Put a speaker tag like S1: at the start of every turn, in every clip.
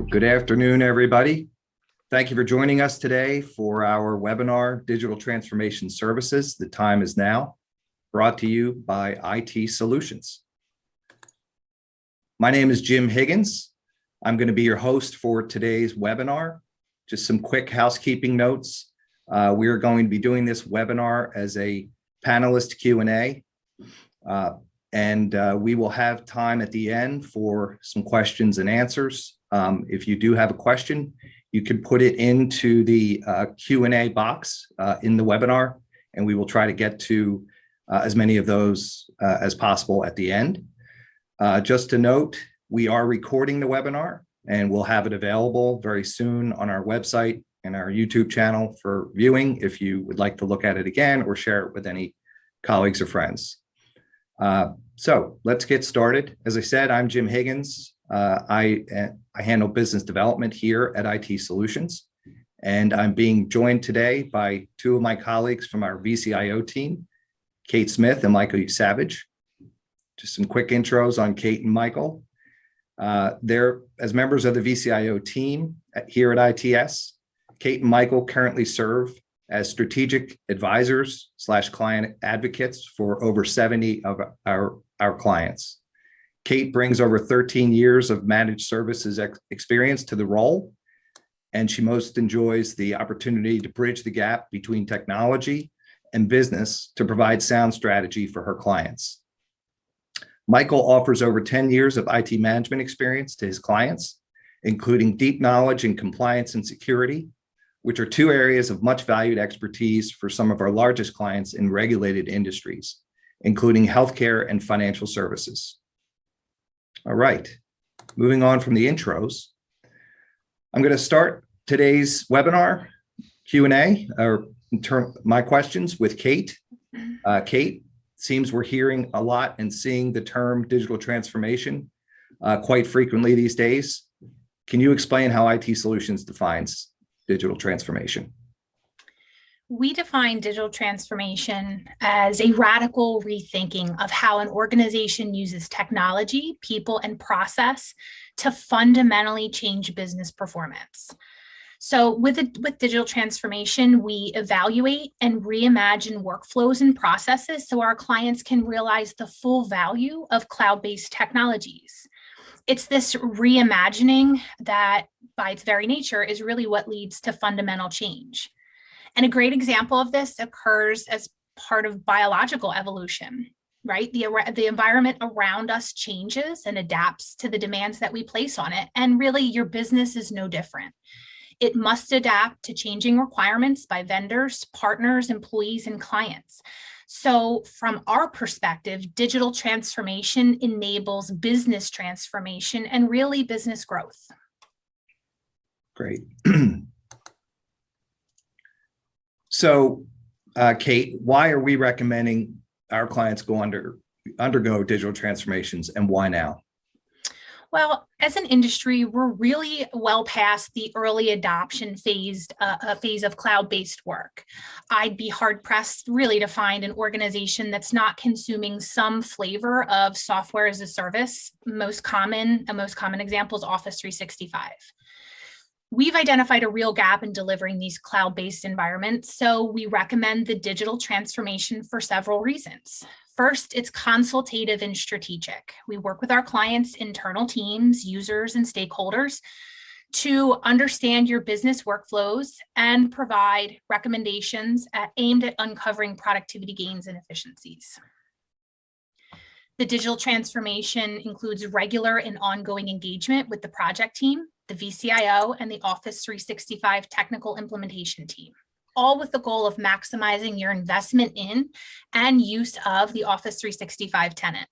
S1: Good afternoon, everybody. Thank you for joining us today for our webinar, Digital Transformation Services. The time is now, brought to you by IT Solutions. My name is Jim Higgins. I'm going to be your host for today's webinar. Just some quick housekeeping notes. We are going to be doing this webinar as a panelist Q&A. We will have time at the end for some questions and answers. If you do have a question, you can put it into the Q&A box in the webinar, and we will try to get to as many of those as possible at the end. Just to note, we are recording the webinar, and we'll have it available very soon on our website and our YouTube channel for viewing if you would like to look at it again or share it with any colleagues or friends. So let's get started. As I said, I'm Jim Higgins. I handle business development here at IT Solutions, and I'm being joined today by two of my colleagues from our VCIO team, Kate Smith and Michael Savage. Just some quick intros on Kate and Michael. They're, as members of the VCIO team here at ITS, Kate and Michael currently serve as strategic advisors / client advocates for over 70 of our clients. Kate brings over 13 years of managed services experience to the role, and she most enjoys the opportunity to bridge the gap between technology and business to provide sound strategy for her clients. Michael offers over 10 years of IT management experience to his clients, including deep knowledge in compliance and security, which are two areas of much valued expertise for some of our largest clients in regulated industries, including healthcare and financial services. All right, moving on from the intros, I'm going to start today's webinar Q&A, or my questions with Kate. Kate, seems we're hearing a lot and seeing the term digital transformation quite frequently these days. Can you explain how IT Solutions defines digital transformation?
S2: We define digital transformation as a radical rethinking of how an organization uses technology, people, and process to fundamentally change business performance. So with digital transformation, we evaluate and reimagine workflows and processes so our clients can realize the full value of cloud-based technologies. It's this reimagining that, by its very nature, is really what leads to fundamental change. And a great example of this occurs as part of biological evolution, right? The environment around us changes and adapts to the demands that we place on it. And really, your business is no different. It must adapt to changing requirements by vendors, partners, employees, and clients. So from our perspective, digital transformation enables business transformation and really business growth.
S1: Great. So, Kate, why are we recommending our clients undergo digital transformations, and why now?
S2: Well, as an industry, we're really well past the early adoption phase of cloud-based work. I'd be hard-pressed really to find an organization that's not consuming some flavor of software as a service. A most common example is Office 365. We've identified a real gap in delivering these cloud-based environments, so we recommend the digital transformation for several reasons. First, it's consultative and strategic. We work with our clients' internal teams, users, and stakeholders to understand your business workflows and provide recommendations aimed at uncovering productivity gains and efficiencies. The digital transformation includes regular and ongoing engagement with the project team, the VCIO, and the Office 365 technical implementation team, all with the goal of maximizing your investment in and use of the Office 365 tenant.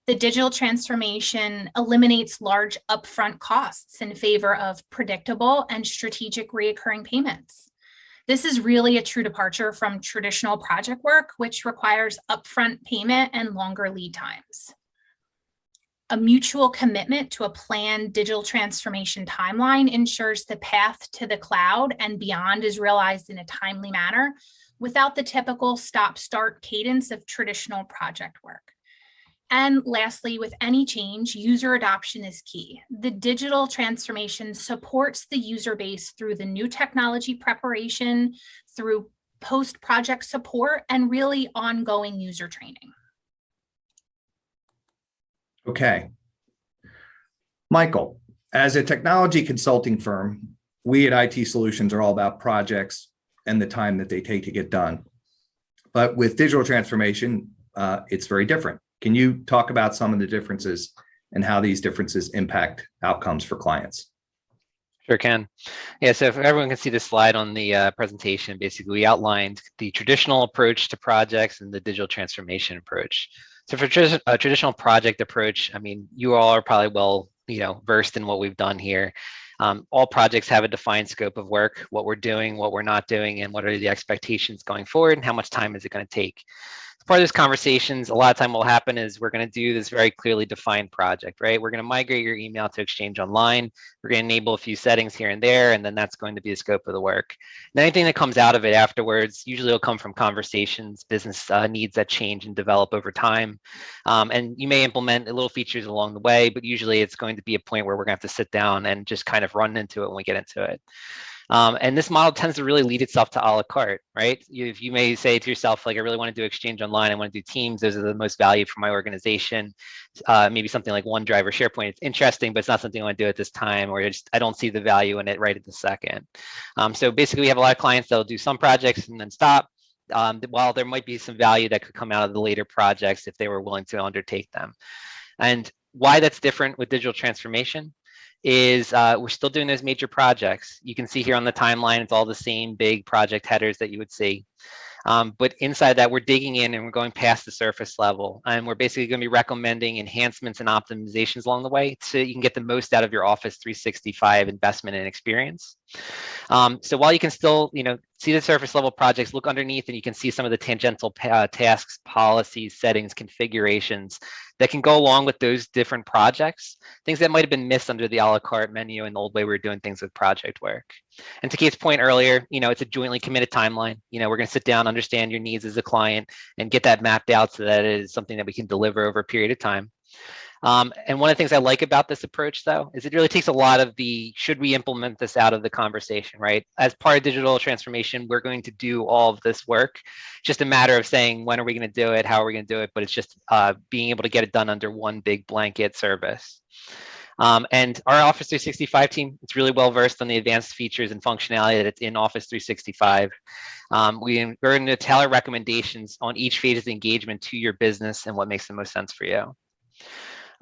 S2: The digital transformation eliminates large upfront costs in favor of predictable and strategic recurring payments. This is really a true departure from traditional project work, which requires upfront payment and longer lead times. A mutual commitment to a planned digital transformation timeline ensures the path to the cloud and beyond is realized in a timely manner without the typical stop-start cadence of traditional project work. And lastly, with any change, user adoption is key. The digital transformation supports the user base through the new technology preparation, through post-project support, and really ongoing user training.
S1: Okay. Michael, as a technology consulting firm, we at IT Solutions are all about projects and the time that they take to get done. But with digital transformation, it's very different. Can you talk about some of the differences and how these differences impact outcomes for clients?
S3: Sure can. Yeah, so if everyone can see the slide on the presentation, basically we outlined the traditional approach to projects and the digital transformation approach. So for a traditional project approach, I mean, you all are probably well, versed in what we've done here. All projects have a defined scope of work, what we're doing, what we're not doing, and what are the expectations going forward, and how much time is it going to take. As part of those conversations, a lot of time what will happen is we're going to do this very clearly defined project, right? We're going to migrate your email to Exchange Online. We're going to enable a few settings here and there, and then that's going to be the scope of the work. And anything that comes out of it afterwards usually will come from conversations, business needs that change and develop over time. And you may implement little features along the way, but usually it's going to be a point where we're going to have to sit down and just kind of run into it when we get into it. And this model tends to really lead itself to a la carte, right? You may say to yourself, like, I really want to do Exchange Online, I want to do Teams, those are the most valued for my organization. Maybe something like OneDrive or SharePoint, it's interesting, but it's not something I want to do at this time, or I don't see the value in it right at the second. So basically, we have a lot of clients that'll do some projects and then stop. While there might be some value that could come out of the later projects if they were willing to undertake them. And why that's different with digital transformation is we're still doing those major projects. You can see here on the timeline, it's all the same big project headers that you would see. But inside that, we're digging in and we're going past the surface level. And we're basically going to be recommending enhancements and optimizations along the way so you can get the most out of your Office 365 investment and experience. So while you can still, see the surface level projects, look underneath and you can see some of the tangential tasks, policies, settings, configurations that can go along with those different projects, things that might have been missed under the a la carte menu and the old way we were doing things with project work. And to Kate's point earlier, it's a jointly committed timeline. We're going to sit down, understand your needs as a client and get that mapped out so that it is something that we can deliver over a period of time. And one of the things I like about this approach, though, is it really takes a lot of the should we implement this out of the conversation, right? As part of digital transformation, we're going to do all of this work. Just a matter of saying, when are we going to do it? How are we going to do it? But it's just being able to get it done under one big blanket service. And our Office 365 team, it's really well versed on the advanced features and functionality that it's in Office 365. We're going to tailor recommendations on each phase of the engagement to your business and what makes the most sense for you.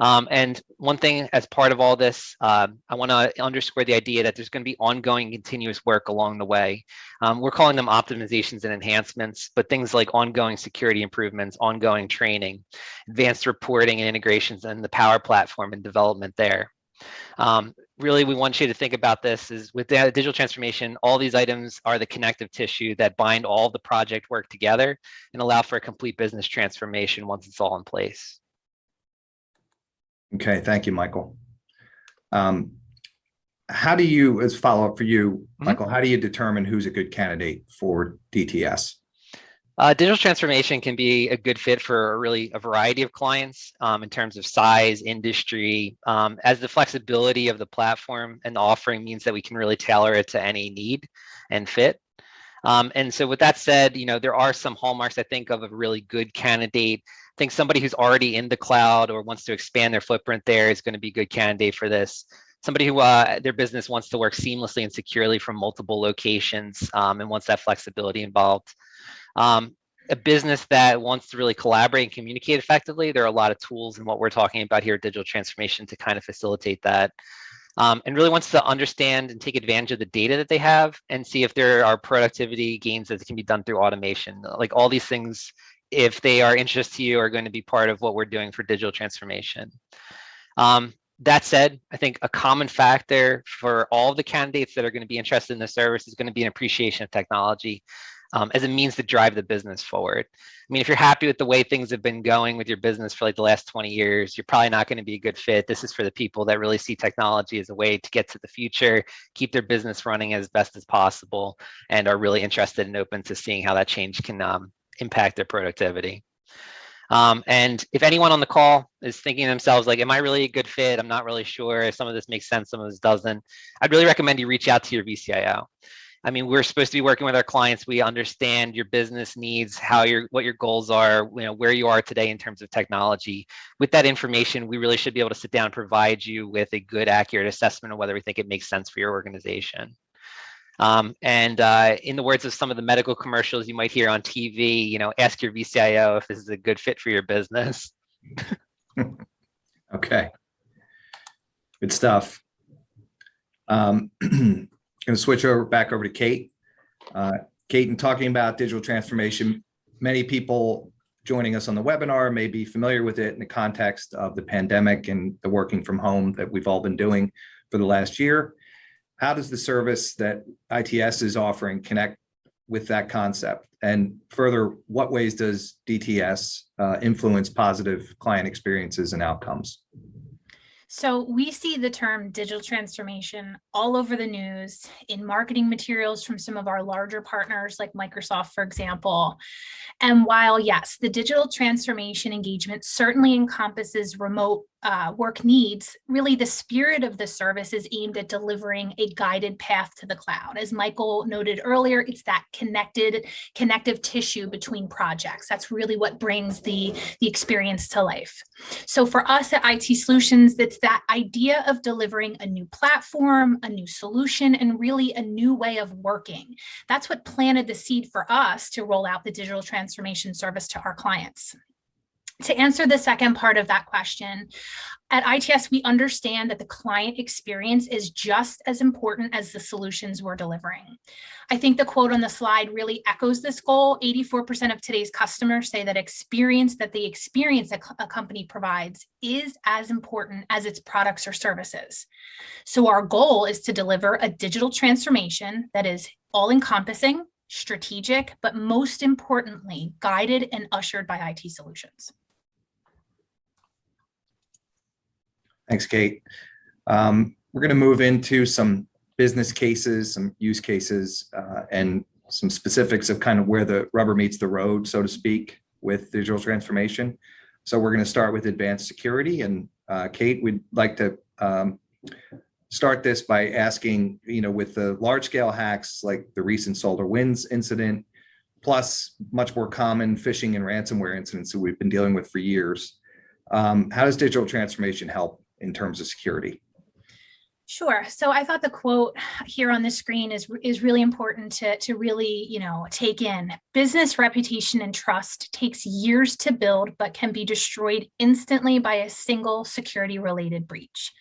S3: And one thing as part of all this, I want to underscore the idea that there's going to be ongoing continuous work along the way. We're calling them optimizations and enhancements, but things like ongoing security improvements, ongoing training, advanced reporting and integrations, and the Power Platform and development there. Really, we want you to think about this is with the digital transformation, all these items are the connective tissue that bind all the project work together and allow for a complete business transformation once it's all in place.
S1: Okay, thank you, Michael. How do you, as follow-up for you, Michael, how do you determine who's a good candidate for DTS?
S3: Digital transformation can be a good fit for really a variety of clients in terms of size, industry, as the flexibility of the platform and the offering means that we can really tailor it to any need and fit. And so with that said, there are some hallmarks I think of a really good candidate. I think somebody who's already in the cloud or wants to expand their footprint there is going to be a good candidate for this. Somebody who their business wants to work seamlessly and securely from multiple locations and wants that flexibility involved. A business that wants to really collaborate and communicate effectively. There are a lot of tools in what we're talking about here, digital transformation, to kind of facilitate that. And really wants to understand and take advantage of the data that they have and see if there are productivity gains that can be done through automation. Like all these things, if they are interest to you, are going to be part of what we're doing for digital transformation. That said, I think a common factor for all of the candidates that are going to be interested in the service is going to be an appreciation of technology as a means to drive the business forward. I mean, if you're happy with the way things have been going with your business for like the last 20 years, you're probably not going to be a good fit. This is for the people that really see technology as a way to get to the future, keep their business running as best as possible, and are really interested and open to seeing how that change can impact their productivity. And if anyone on the call is thinking to themselves, like, am I really a good fit? I'm not really sure. Some of this makes sense, some of this doesn't. I'd really recommend you reach out to your VCIO. I mean, we're supposed to be working with our clients. We understand your business needs, what your goals are, where you are today in terms of technology. With that information, we really should be able to sit down and provide you with a good, accurate assessment of whether we think it makes sense for your organization. In the words of some of the medical commercials you might hear on TV, ask your VCIO if this is a good fit for your business.
S1: Okay. Good stuff. Going to switch back over to Kate. Kate, in talking about digital transformation, many people joining us on the webinar may be familiar with it in the context of the pandemic and the working from home that we've all been doing for the last year. How does the service that ITS is offering connect with that concept? And further, what ways does DTS influence positive client experiences and outcomes?
S2: So we see the term digital transformation all over the news, in marketing materials from some of our larger partners like Microsoft, for example. And while, yes, the digital transformation engagement certainly encompasses remote work needs, really the spirit of the service is aimed at delivering a guided path to the cloud. As Michael noted earlier, it's that connective tissue between projects. That's really what brings the experience to life. So for us at IT Solutions, it's that idea of delivering a new platform, a new solution, and really a new way of working. That's what planted the seed for us to roll out the digital transformation service to our clients. To answer the second part of that question, at ITS, we understand that the client experience is just as important as the solutions we're delivering. I think the quote on the slide really echoes this goal. 84% of today's customers say that the experience that a company provides is as important as its products or services. So our goal is to deliver a digital transformation that is all-encompassing, strategic, but most importantly, guided and ushered by IT Solutions.
S1: Thanks, Kate. We're going to move into some business cases, some use cases, and some specifics of kind of where the rubber meets the road, so to speak, with digital transformation. So we're going to start with advanced security. And Kate, we'd like to start this by asking, with the large scale hacks like the recent SolarWinds incident, plus much more common phishing and ransomware incidents that we've been dealing with for years, how does digital transformation help in terms of security?
S2: Sure. So I thought the quote here on the screen is really important to really, take in. Business reputation and trust takes years to build, but can be destroyed instantly by a single security-related breach.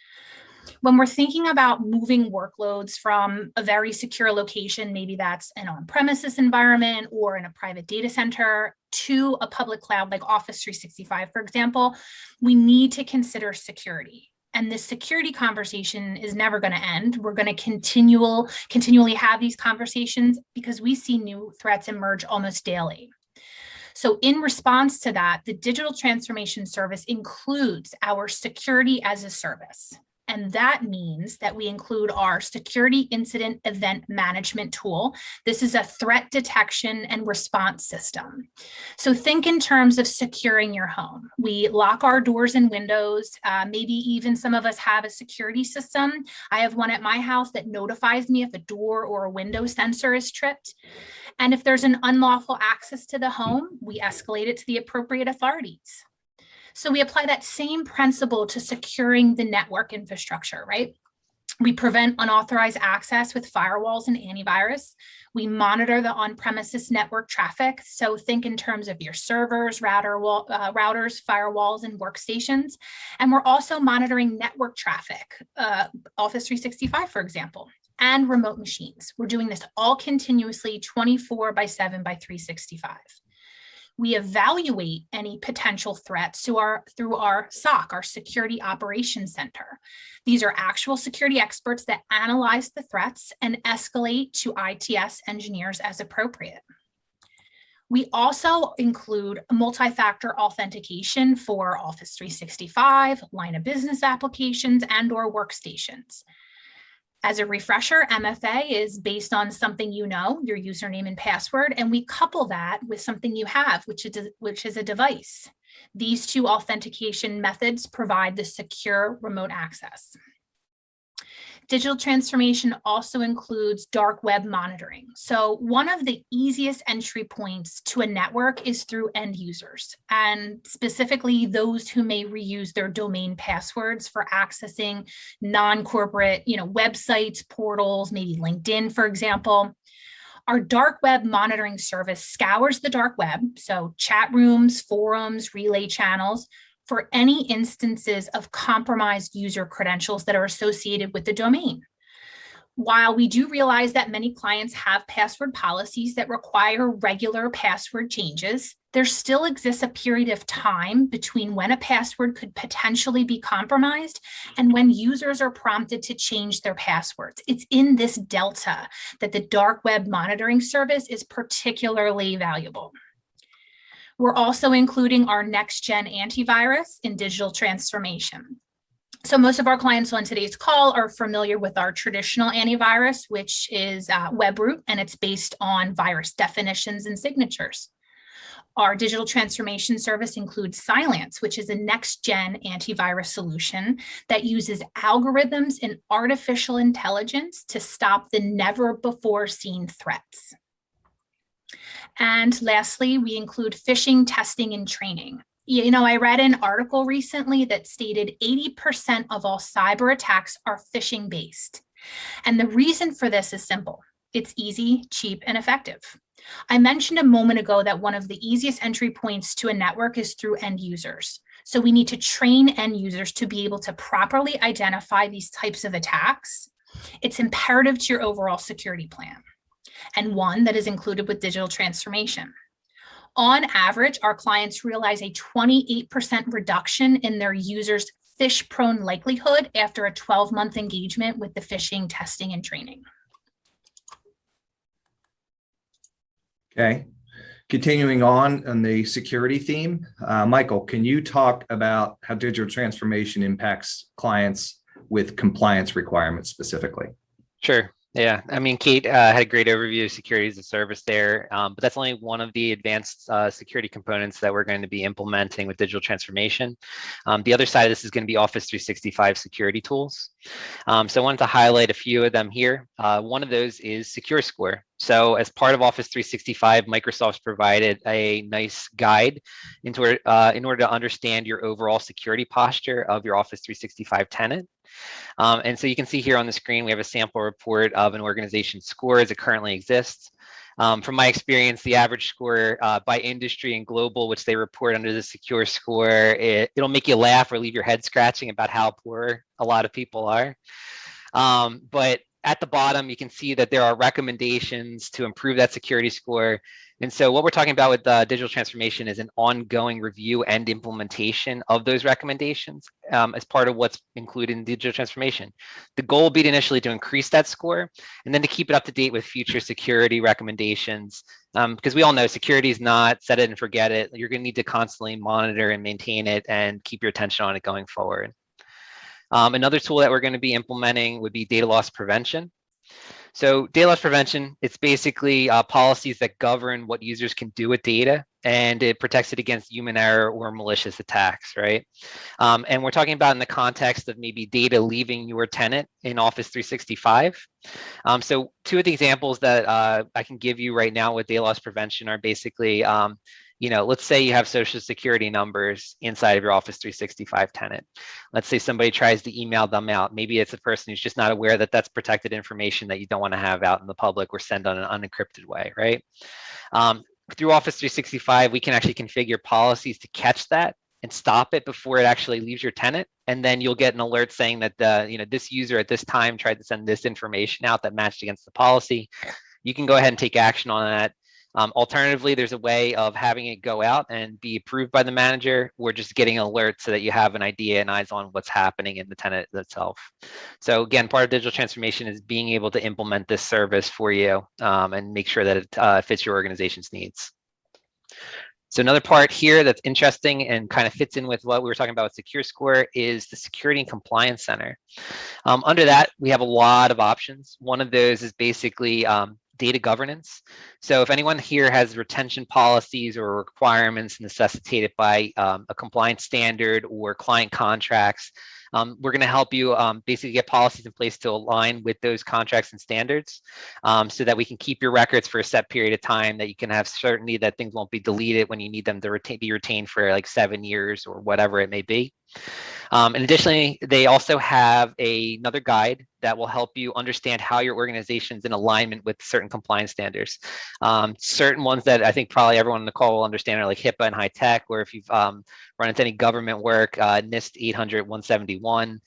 S2: When we're thinking about moving workloads from a very secure location, maybe that's an on-premises environment or in a private data center, to a public cloud like Office 365, for example, we need to consider security. And this security conversation is never going to end. We're going to continually have these conversations because we see new threats emerge almost daily. So in response to that, the digital transformation service includes our security as a service. And that means that we include our security incident event management tool. This is a threat detection and response system. So think in terms of securing your home. We lock our doors and windows. Maybe even some of us have a security system. I have one at my house that notifies me if a door or a window sensor is tripped. And if there's an unlawful access to the home, we escalate it to the appropriate authorities. So we apply that same principle to securing the network infrastructure, right? We prevent unauthorized access with firewalls and antivirus. We monitor the on-premises network traffic. So think in terms of your servers, routers, firewalls, and workstations. And we're also monitoring network traffic, Office 365, for example, and remote machines. We're doing this all continuously 24/7 by 365. We evaluate any potential threats through our SOC, our Security Operations Center. These are actual security experts that analyze the threats and escalate to ITS engineers as appropriate. We also include multi-factor authentication for Office 365, line of business applications, and/or workstations. As a refresher, MFA is based on something your username and password, and we couple that with something you have, which is a device. These two authentication methods provide the secure remote access. Digital transformation also includes dark web monitoring. So one of the easiest entry points to a network is through end users, and specifically those who may reuse their domain passwords for accessing non-corporate, websites, portals, maybe LinkedIn, for example. Our dark web monitoring service scours the dark web, so chat rooms, forums, relay channels, for any instances of compromised user credentials that are associated with the domain. While we do realize that many clients have password policies that require regular password changes, there still exists a period of time between when a password could potentially be compromised and when users are prompted to change their passwords. It's in this delta that the dark web monitoring service is particularly valuable. We're also including our next-gen antivirus in digital transformation. So most of our clients on today's call are familiar with our traditional antivirus, which is WebRoot, and it's based on virus definitions and signatures. Our digital transformation service includes Cylance, which is a next-gen antivirus solution that uses algorithms and artificial intelligence to stop the never-before-seen threats. And lastly, we include phishing testing and training. I read an article recently that stated 80% of all cyber attacks are phishing based. And the reason for this is simple. It's easy, cheap, and effective. I mentioned a moment ago that one of the easiest entry points to a network is through end users. So we need to train end users to be able to properly identify these types of attacks. It's imperative to your overall security plan, and one that is included with digital transformation. On average, our clients realize a 28% reduction in their users' phish-prone likelihood after a 12-month engagement with the phishing testing and training.
S1: Okay. Continuing on the security theme, Michael, can you talk about how digital transformation impacts clients with compliance requirements specifically?
S3: Sure. Yeah, I mean, Kate had a great overview of security as a service there, but that's only one of the advanced security components that we're going to be implementing with digital transformation. The other side of this is going to be Office 365 security tools. So I wanted to highlight a few of them here. One of those is SecureScore. So as part of Office 365, Microsoft's provided a nice guide in order to understand your overall security posture of your Office 365 tenant. And so you can see here on the screen, we have a sample report of an organization's score as it currently exists. From my experience, the average score by industry and global, which they report under the SecureScore, it'll make you laugh or leave your head scratching about how poor a lot of people are. But at the bottom, you can see that there are recommendations to improve that security score. And so what we're talking about with digital transformation is an ongoing review and implementation of those recommendations as part of what's included in digital transformation. The goal will be initially to increase that score and then to keep it up to date with future security recommendations. Because we all know security is not set it and forget it. You're going to need to constantly monitor and maintain it and keep your attention on it going forward. Another tool that we're going to be implementing would be data loss prevention. So data loss prevention, it's basically policies that govern what users can do with data, and it protects it against human error or malicious attacks, right? And we're talking about in the context of maybe data leaving your tenant in Office 365. So two of the examples that I can give you right now with data loss prevention are basically let's say you have social security numbers inside of your Office 365 tenant. Let's say somebody tries to email them out. Maybe it's a person who's just not aware that that's protected information that you don't want to have out in the public or send on an unencrypted way, right? Through Office 365, we can actually configure policies to catch that and stop it before it actually leaves your tenant. And then you'll get an alert saying that this user at this time tried to send this information out that matched against the policy. You can go ahead and take action on that. Alternatively, there's a way of having it go out and be approved by the manager, or just getting an alert so that you have an idea and eyes on what's happening in the tenant itself. So again, part of digital transformation is being able to implement this service for you and make sure that it fits your organization's needs. So another part here that's interesting and kind of fits in with what we were talking about with SecureScore is the Security and Compliance Center. Under that, we have a lot of options. One of those is basically data governance. So if anyone here has retention policies or requirements necessitated by a compliance standard or client contracts, we're going to help you basically get policies in place to align with those contracts and standards, so that we can keep your records for a set period of time, that you can have certainty that things won't be deleted when you need them to be retained for like 7 years or whatever it may be. And additionally, they also have another guide that will help you understand how your organization is in alignment with certain compliance standards. Certain ones that I think probably everyone on the call will understand are like HIPAA and high tech, or if you've run into any government work, NIST 800-171.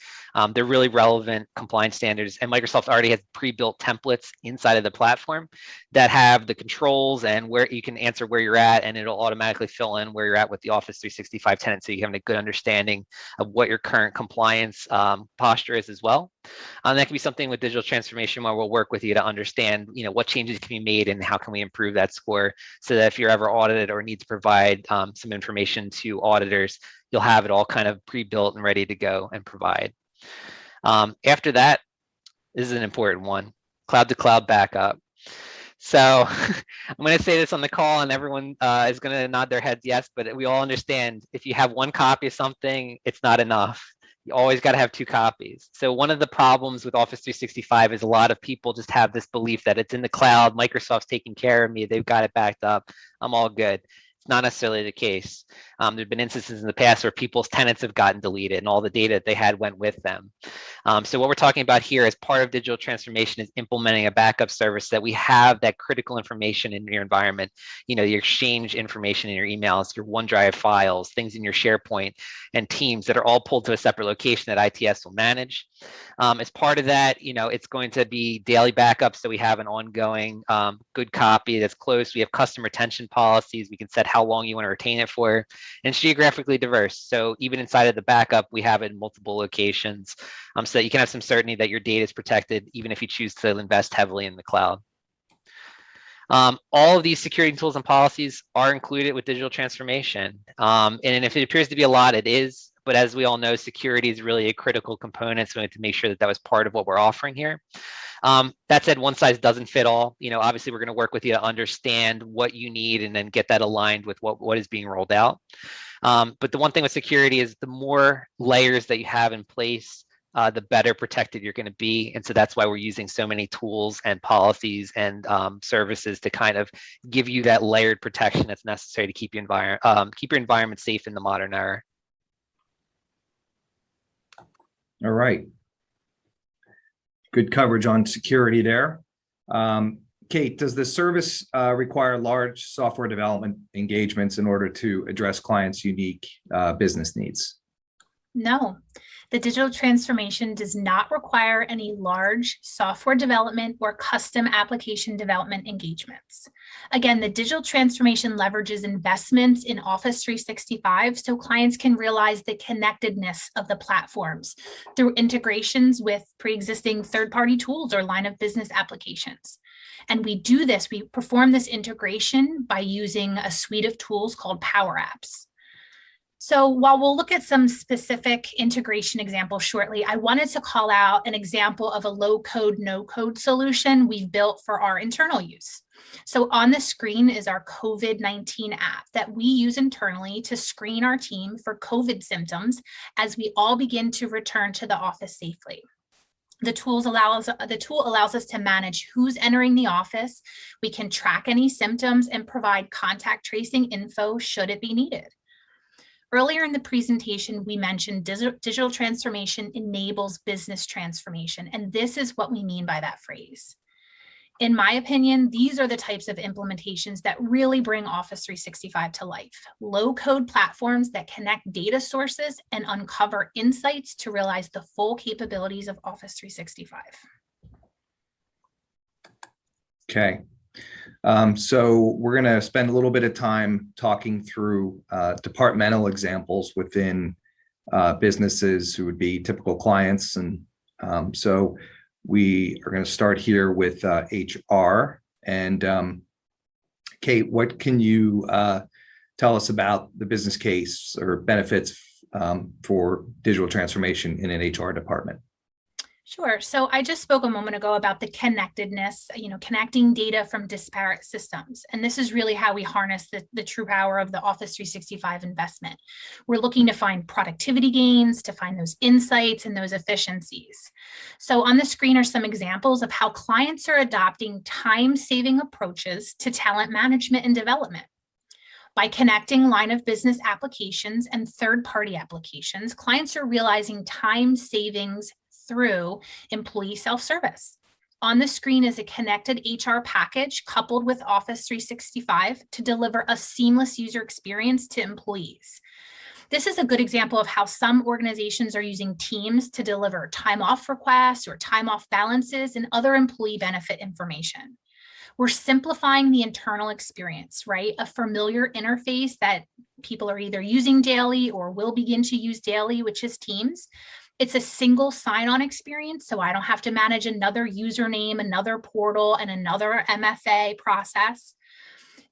S3: They're really relevant compliance standards, and Microsoft already has pre-built templates inside of the platform that have the controls and where you can answer where you're at, and it'll automatically fill in where you're at with the Office 365 tenant, so you have a good understanding of what your current compliance posture is as well. That can be something with digital transformation where we'll work with you to understand, what changes can be made and how can we improve that score, so that if you're ever audited or need to provide some information to auditors, you'll have it all kind of pre-built and ready to go and provide. After that, this is an important one: cloud to cloud backup. So I'm going to say this on the call, and everyone is going to nod their heads yes, but we all understand if you have one copy of something, it's not enough. You always got to have 2 copies. So one of the problems with Office 365 is a lot of people just have this belief that it's in the cloud, Microsoft's taking care of me, they've got it backed up, I'm all good. It's not necessarily the case. There've been instances in the past where people's tenants have gotten deleted and all the data that they had went with them. So what we're talking about here as part of digital transformation is implementing a backup service that we have that critical information in your environment, your Exchange information in your emails, your OneDrive files, things in your SharePoint and Teams that are all pulled to a separate location that ITS will manage. As part of that, it's going to be daily backups, so we have an ongoing good copy that's close. We have custom retention policies. We can set how long you want to retain it for, and it's geographically diverse. So even inside of the backup, we have it in multiple locations, so that you can have some certainty that your data is protected, even if you choose to invest heavily in the cloud. All of these security tools and policies are included with digital transformation. And if it appears to be a lot, it is. But as we all know, security is really a critical component, so we have to make sure that that was part of what we're offering here. That said, one size doesn't fit all. Obviously, we're going to work with you to understand what you need and then get that aligned with what is being rolled out. But the one thing with security is the more layers that you have in place, the better protected you're going to be. And so that's why we're using so many tools and policies and services to kind of give you that layered protection that's necessary to keep your environment safe in the modern era.
S1: All right. Good coverage on security there. Kate, does the service require large software development engagements in order to address clients' unique business needs?
S2: No, the digital transformation does not require any large software development or custom application development engagements. Again, the digital transformation leverages investments in Office 365 so clients can realize the connectedness of the platforms through integrations with pre-existing third-party tools or line of business applications. And we perform this integration by using a suite of tools called Power Apps. So while we'll look at some specific integration examples shortly, I wanted to call out an example of a low-code, no-code solution we've built for our internal use. So on the screen is our COVID-19 app that we use internally to screen our team for COVID symptoms as we all begin to return to the office safely. The tool allows us to manage who's entering the office. We can track any symptoms and provide contact tracing info should it be needed. Earlier in the presentation, we mentioned digital transformation enables business transformation, and this is what we mean by that phrase. In my opinion, these are the types of implementations that really bring Office 365 to life. Low-code platforms that connect data sources and uncover insights to realize the full capabilities of Office 365.
S1: Okay. So we're going to spend a little bit of time talking through departmental examples within businesses who would be typical clients. And so we are going to start here with HR. And Kate, what can you tell us about the business case or benefits for digital transformation in an HR department?
S2: Sure. So I just spoke a moment ago about the connectedness, connecting data from disparate systems. And this is really how we harness the true power of the Office 365 investment. We're looking to find productivity gains, to find those insights and those efficiencies. So on the screen are some examples of how clients are adopting time-saving approaches to talent management and development. By connecting line of business applications and third-party applications, clients are realizing time savings through employee self-service. On the screen is a connected HR package coupled with Office 365 to deliver a seamless user experience to employees. This is a good example of how some organizations are using Teams to deliver time off requests or time off balances and other employee benefit information. We're simplifying the internal experience, right? A familiar interface that people are either using daily or will begin to use daily, which is Teams. It's a single sign-on experience, so I don't have to manage another username, another portal, and another MFA process.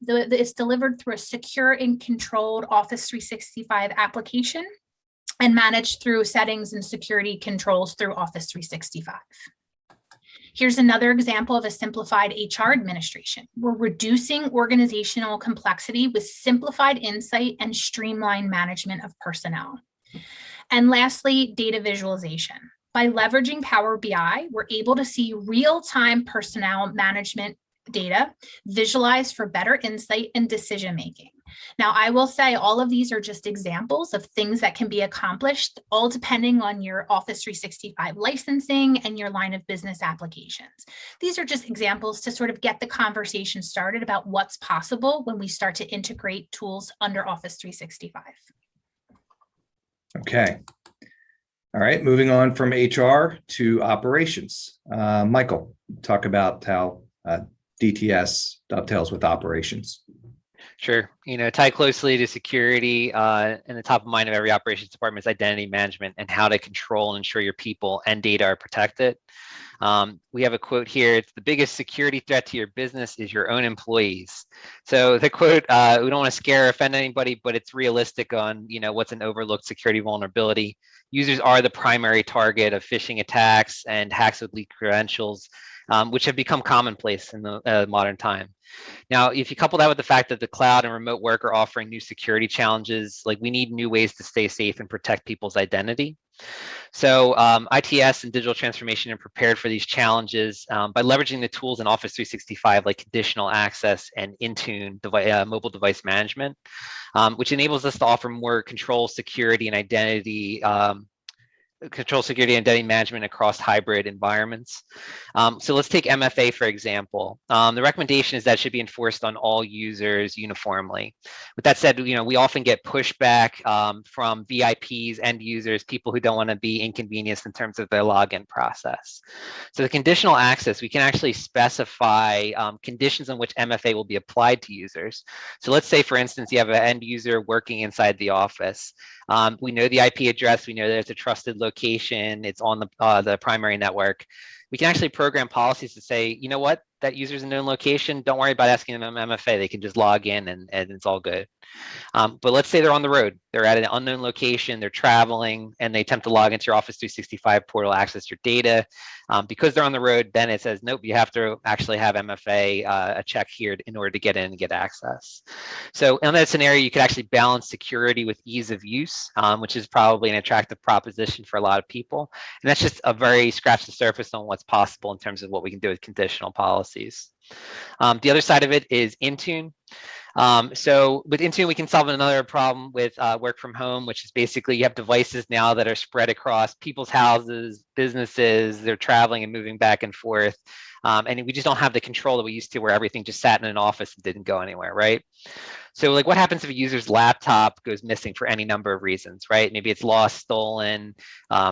S2: It's delivered through a secure and controlled Office 365 application and managed through settings and security controls through Office 365. Here's another example of a simplified HR administration. We're reducing organizational complexity with simplified insight and streamlined management of personnel. And lastly, data visualization. By leveraging Power BI, we're able to see real-time personnel management data visualized for better insight and decision-making. Now, I will say all of these are just examples of things that can be accomplished, all depending on your Office 365 licensing and your line of business applications. These are just examples to sort of get the conversation started about what's possible when we start to integrate tools under Office 365.
S1: Okay. All right, moving on from HR to operations. Michael, talk about how DTS dovetails with operations.
S3: Sure. Tied closely to security and the top of mind of every operations department is identity management and how to control and ensure your people and data are protected. We have a quote here. It's the biggest security threat to your business is your own employees. So the quote, we don't want to scare or offend anybody, but it's realistic on, what's an overlooked security vulnerability. Users are the primary target of phishing attacks and hacks with leaked credentials, which have become commonplace in the modern time. Now, if you couple that with the fact that the cloud and remote work are offering new security challenges, like we need new ways to stay safe and protect people's identity. So ITS and digital transformation are prepared for these challenges by leveraging the tools in Office 365 like conditional access and Intune mobile device management, which enables us to offer more control, security, and identity management across hybrid environments. So let's take MFA, for example. The recommendation is that it should be enforced on all users uniformly. With that said, we often get pushback from VIPs, end users, people who don't want to be inconvenienced in terms of their login process. So the conditional access, we can actually specify conditions in which MFA will be applied to users. So let's say, for instance, you have an end user working inside the office. We know the IP address, we know that it's a trusted location, it's on the primary network. We can actually program policies to say, you know what, that user's in a known location, don't worry about asking them MFA, they can just log in and it's all good. But let's say they're on the road, they're at an unknown location, they're traveling, and they attempt to log into your Office 365 portal, access your data. Because they're on the road, then it says, nope, you have to actually have MFA a check here in order to get in and get access. So in that scenario, you could actually balance security with ease of use, which is probably an attractive proposition for a lot of people. And that's just a very scratch the surface on what's possible in terms of what we can do with conditional policies. The other side of it is Intune. So with Intune, we can solve another problem with work from home, which is basically you have devices now that are spread across people's houses, businesses, they're traveling and moving back and forth. And we just don't have the control that we used to where everything just sat in an office and didn't go anywhere, right? So like what happens if a user's laptop goes missing for any number of reasons, right? Maybe it's lost, stolen,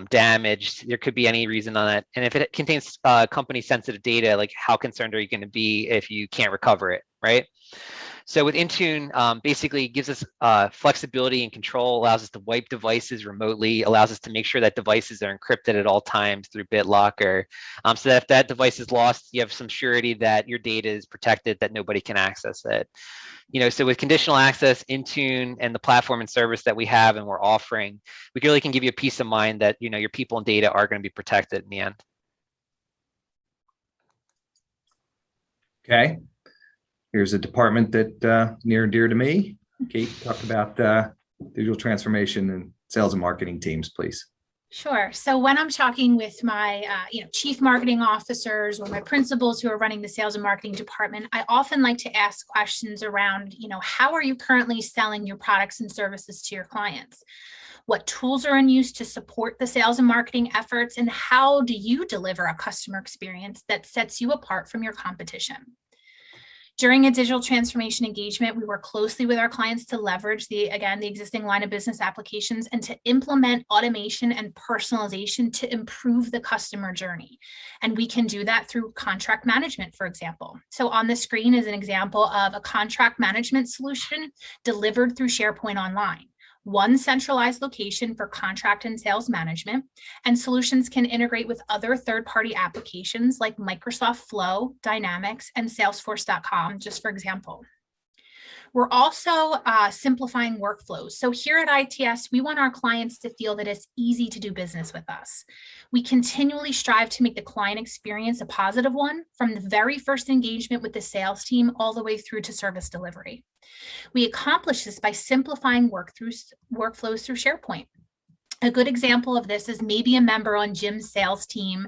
S3: damaged, there could be any reason on that. And if it contains company sensitive data, like how concerned are you going to be if you can't recover it, right? So with Intune, basically it gives us flexibility and control, allows us to wipe devices remotely, allows us to make sure that devices are encrypted at all times through BitLocker, so that if that device is lost, you have some surety that your data is protected, that nobody can access it. So with conditional access, Intune, and the platform and service that we have and we're offering, we really can give you a peace of mind that your people and data are going to be protected in the end.
S1: Okay. Here's a department that near and dear to me. Kate, talk about digital transformation and sales and marketing teams, please.
S2: Sure. So when I'm talking with my, chief marketing officers or my principals who are running the sales and marketing department, I often like to ask questions around, how are you currently selling your products and services to your clients? What tools are in use to support the sales and marketing efforts? And how do you deliver a customer experience that sets you apart from your competition? During a digital transformation engagement, we work closely with our clients to leverage the existing line of business applications and to implement automation and personalization to improve the customer journey. And we can do that through contract management, for example. So on the screen is an example of a contract management solution delivered through SharePoint Online. One centralized location for contract and sales management, and solutions can integrate with other third-party applications like Microsoft Flow, Dynamics, and Salesforce.com, just for example. We're also simplifying workflows. So here at ITS, we want our clients to feel that it's easy to do business with us. We continually strive to make the client experience a positive one from the very first engagement with the sales team all the way through to service delivery. We accomplish this by simplifying workflows through SharePoint. A good example of this is maybe a member on Jim's sales team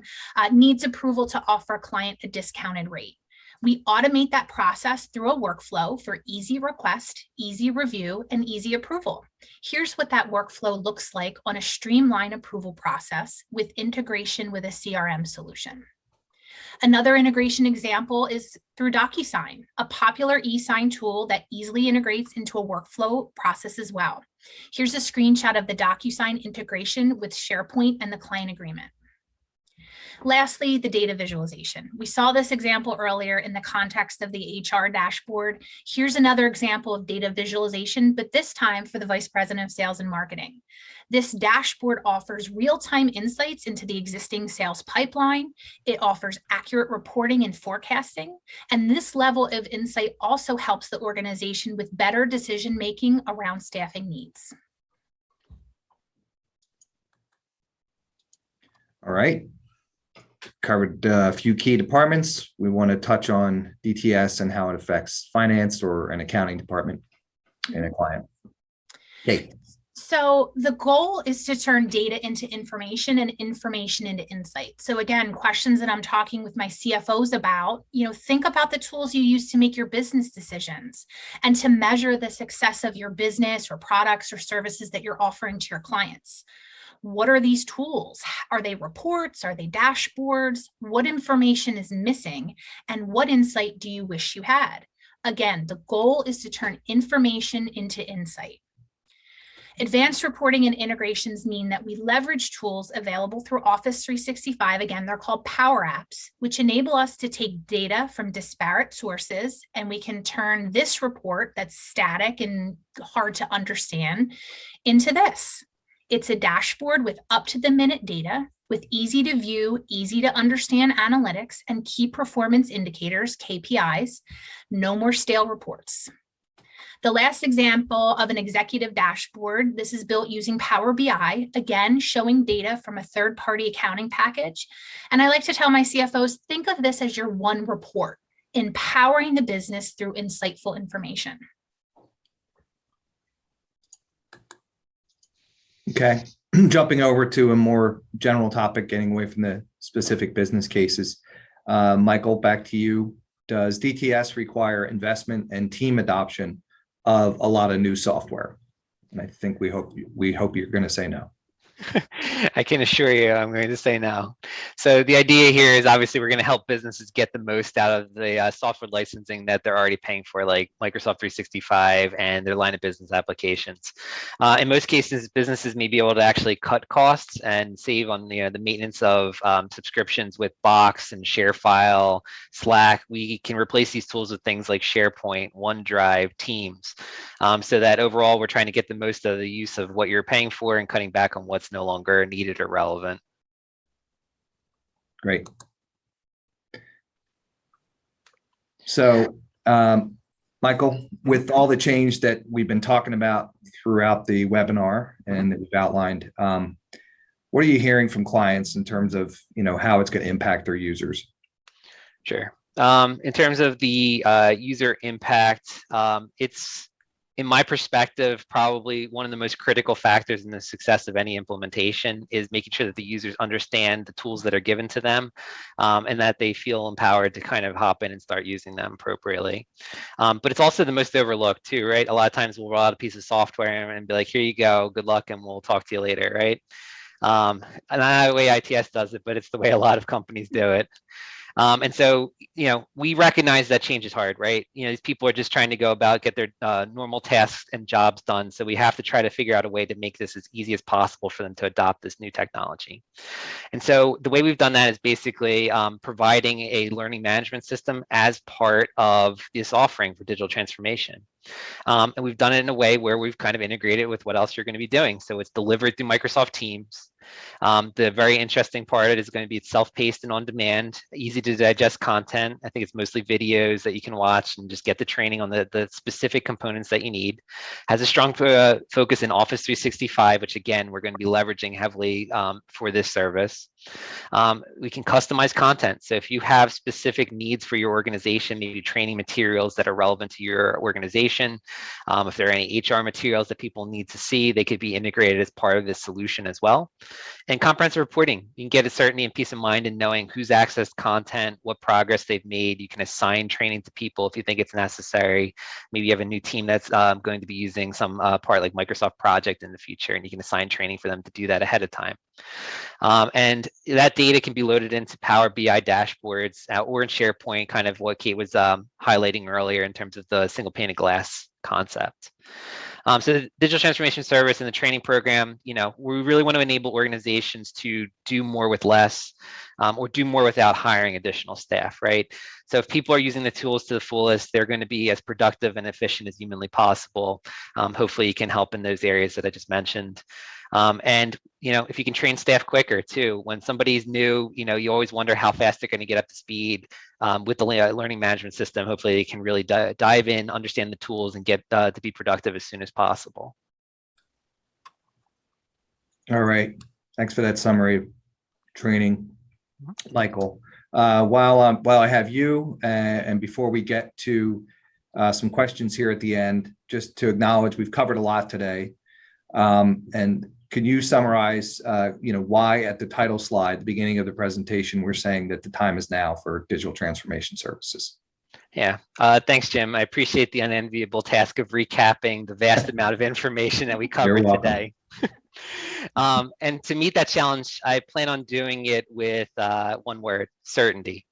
S2: needs approval to offer a client a discounted rate. We automate that process through a workflow for easy request, easy review, and easy approval. Here's what that workflow looks like on a streamlined approval process with integration with a CRM solution. Another integration example is through DocuSign, a popular e-sign tool that easily integrates into a workflow process as well. Here's a screenshot of the DocuSign integration with SharePoint and the client agreement. Lastly, the data visualization. We saw this example earlier in the context of the HR dashboard. Here's another example of data visualization, but this time for the Vice President of Sales and Marketing. This dashboard offers real-time insights into the existing sales pipeline. It offers accurate reporting and forecasting. And this level of insight also helps the organization with better decision-making around staffing needs.
S1: All right. Covered a few key departments. We want to touch on DTS and how it affects finance or an accounting department in a client. Okay.
S2: So the goal is to turn data into information and information into insight. So again, questions that I'm talking with my CFOs about, think about the tools you use to make your business decisions and to measure the success of your business or products or services that you're offering to your clients. What are these tools? Are they reports? Are they dashboards? What information is missing? And what insight do you wish you had? Again, the goal is to turn information into insight. Advanced reporting and integrations mean that we leverage tools available through Office 365. Again, they're called Power Apps, which enable us to take data from disparate sources, and we can turn this report that's static and hard to understand into this. It's a dashboard with up-to-the-minute data, with easy to view, easy to understand analytics and key performance indicators, KPIs, no more stale reports. The last example of an executive dashboard, this is built using Power BI, again, showing data from a third-party accounting package. And I like to tell my CFOs, think of this as your one report, empowering the business through insightful information.
S1: Okay, jumping over to a more general topic, getting away from the specific business cases. Michael, back to you. Does DTS require investment and team adoption of a lot of new software? And I think we hope you're going to say no.
S3: I can assure you I'm going to say no. So the idea here is obviously we're going to help businesses get the most out of the software licensing that they're already paying for, like Microsoft 365 and their line of business applications. In most cases, businesses may be able to actually cut costs and save on the maintenance of subscriptions with Box and ShareFile, Slack. We can replace these tools with things like SharePoint, OneDrive, Teams, so that overall we're trying to get the most of the use of what you're paying for and cutting back on what's no longer needed or relevant.
S1: Great. So, Michael, with all the change that we've been talking about throughout the webinar and that we've outlined, what are you hearing from clients in terms of, how it's going to impact their users?
S3: Sure. In terms of the user impact, it's, in my perspective, probably one of the most critical factors in the success of any implementation is making sure that the users understand the tools that are given to them, and that they feel empowered to kind of hop in and start using them appropriately. But it's also the most overlooked too, right? A lot of times we'll roll out a piece of software and be like, here you go, good luck, and we'll talk to you later, right? And not the way ITS does it, but it's the way a lot of companies do it. And so, we recognize that change is hard, right? These people are just trying to go about, get their normal tasks and jobs done. So we have to try to figure out a way to make this as easy as possible for them to adopt this new technology. And so the way we've done that is basically providing a learning management system as part of this offering for digital transformation. And we've done it in a way where we've kind of integrated with what else you're going to be doing. So it's delivered through Microsoft Teams. The very interesting part of it is going to be it's self-paced and on demand, easy to digest content. I think it's mostly videos that you can watch and just get the training on the specific components that you need. Has a strong focus in Office 365, which again, we're going to be leveraging heavily for this service. We can customize content. So if you have specific needs for your organization, maybe training materials that are relevant to your organization, if there are any HR materials that people need to see, they could be integrated as part of this solution as well. And comprehensive reporting, you can get a certainty and peace of mind in knowing who's accessed content, what progress they've made. You can assign training to people if you think it's necessary. Maybe you have a new team that's going to be using some part like Microsoft Project in the future, and you can assign training for them to do that ahead of time. And that data can be loaded into Power BI dashboards or in SharePoint, kind of what Kate was highlighting earlier in terms of the single pane of glass concept. So the digital transformation service and the training program, we really want to enable organizations to do more with less, or do more without hiring additional staff, right? So if people are using the tools to the fullest, they're going to be as productive and efficient as humanly possible. Hopefully you can help in those areas that I just mentioned. And if you can train staff quicker too, when somebody's new, you always wonder how fast they're going to get up to speed. With the learning management system, hopefully they can really dive in, understand the tools, and get to be productive as soon as possible.
S1: All right. Thanks for that summary of training, Michael. While I have you, and before we get to some questions here at the end, just to acknowledge we've covered a lot today. And can you summarize, why at the title slide, the beginning of the presentation, we're saying that the time is now for digital transformation services?
S3: Yeah, thanks, Jim. I appreciate the unenviable task of recapping the vast amount of information that we covered today. And to meet that challenge, I plan on doing it with one word: certainty.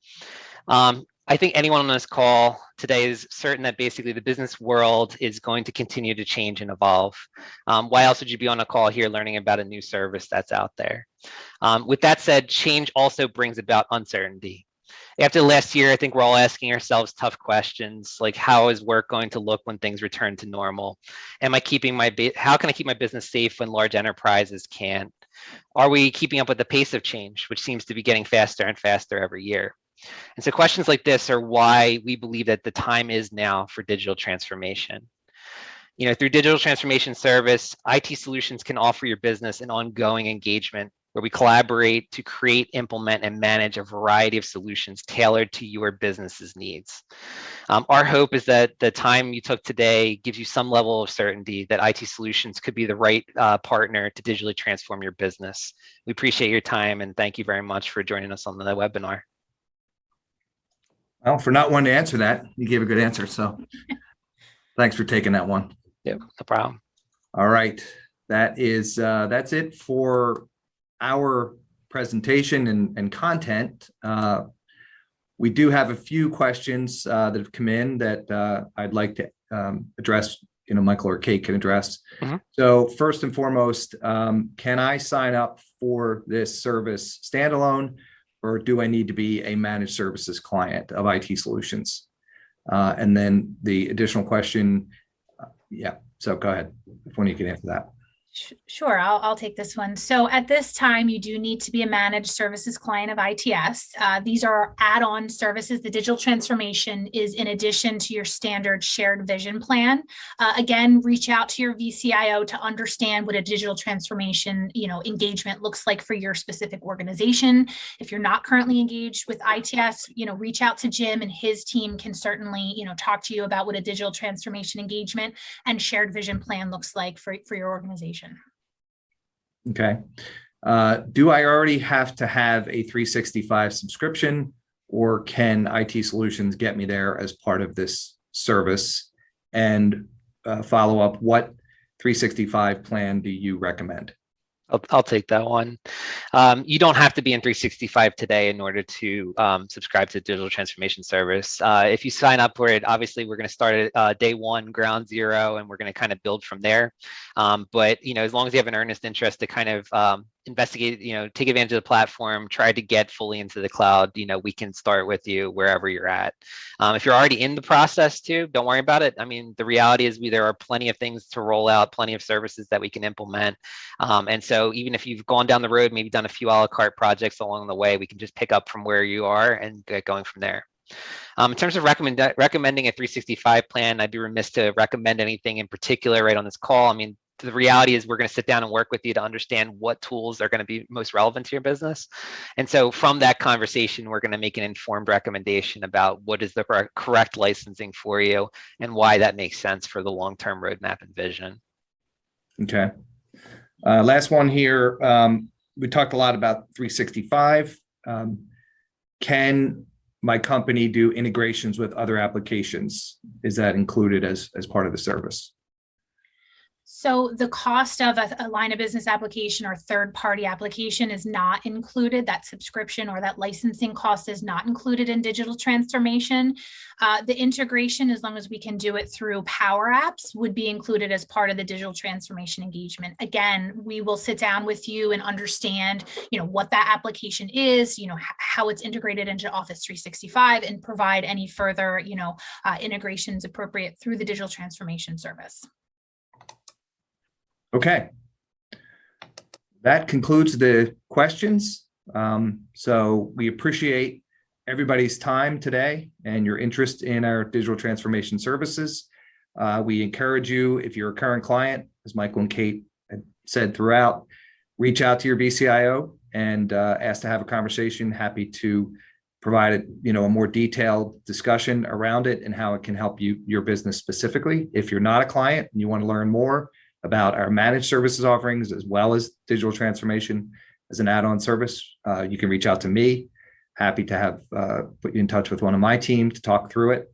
S3: I think anyone on this call today is certain that basically the business world is going to continue to change and evolve. Why else would you be on a call here learning about a new service that's out there? With that said, change also brings about uncertainty. After last year, I think we're all asking ourselves tough questions like, how is work going to look when things return to normal? How can I keep my business safe when large enterprises can't? Are we keeping up with the pace of change, which seems to be getting faster and faster every year? And so questions like this are why we believe that the time is now for digital transformation. Through digital transformation service, IT solutions can offer your business an ongoing engagement where we collaborate to create, implement, and manage a variety of solutions tailored to your business's needs. Our hope is that the time you took today gives you some level of certainty that IT solutions could be the right partner to digitally transform your business. We appreciate your time, and thank you very much for joining us on the webinar.
S1: Well, for not one to answer that, you gave a good answer. So thanks for taking that one.
S3: Yep, no problem.
S1: All right. That's it for our presentation and content. We do have a few questions that have come in that I'd like to address, Michael or Kate can address. So first and foremost, can I sign up for this service standalone, or do I need to be a managed services client of IT solutions? And then the additional question, so go ahead, if one of you can answer that.
S2: Sure, I'll take this one. So at this time, you do need to be a managed services client of ITS. These are add-on services. The digital transformation is in addition to your standard shared vision plan. Again, reach out to your VCIO to understand what a digital transformation, engagement looks like for your specific organization. If you're not currently engaged with ITS, reach out to Jim, and his team can certainly, talk to you about what a digital transformation engagement and shared vision plan looks like for your organization.
S1: Okay. Do I already have to have a 365 subscription, or can IT Solutions get me there as part of this service? And follow up, what 365 plan do you recommend?
S3: I'll take that one. You don't have to be in 365 today in order to subscribe to digital transformation service. If you sign up for it, obviously we're going to start at day one, ground zero, and we're going to kind of build from there. But as long as you have an earnest interest to kind of investigate, take advantage of the platform, try to get fully into the cloud, we can start with you wherever you're at. If you're already in the process too, don't worry about it. I mean, the reality is there are plenty of things to roll out, plenty of services that we can implement. And so even if you've gone down the road, maybe done a few a la carte projects along the way, we can just pick up from where you are and get going from there. In terms of recommending a 365 plan, I'd be remiss to recommend anything in particular right on this call. I mean, the reality is we're going to sit down and work with you to understand what tools are going to be most relevant to your business. And so from that conversation, we're going to make an informed recommendation about what is the correct licensing for you and why that makes sense for the long-term roadmap and vision.
S1: Okay. Last one here. We talked a lot about 365. Can my company do integrations with other applications? Is that included as part of the service?
S2: So the cost of a line of business application or third-party application is not included. That subscription or that licensing cost is not included in digital transformation. The integration, as long as we can do it through Power Apps, would be included as part of the digital transformation engagement. Again, we will sit down with you and understand, what that application is, how it's integrated into Office 365, and provide any further, integrations appropriate through the digital transformation service.
S1: Okay. That concludes the questions. So we appreciate everybody's time today and your interest in our digital transformation services. We encourage you, if you're a current client, as Michael and Kate had said throughout, reach out to your VCIO and ask to have a conversation. Happy to provide a more detailed discussion around it and how it can help your business specifically. If you're not a client and you want to learn more about our managed services offerings as well as digital transformation as an add-on service, you can reach out to me. Happy to have put you in touch with one of my team to talk through it.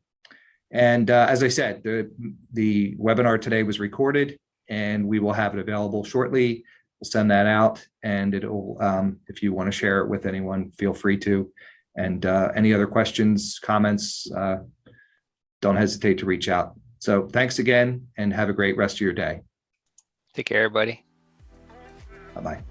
S1: And as I said, the webinar today was recorded and we will have it available shortly. We'll send that out, and it'll, if you want to share it with anyone, feel free to. And any other questions, comments, don't hesitate to reach out. So thanks again and have a great rest of your day.
S3: Take care, everybody.
S1: Bye-bye.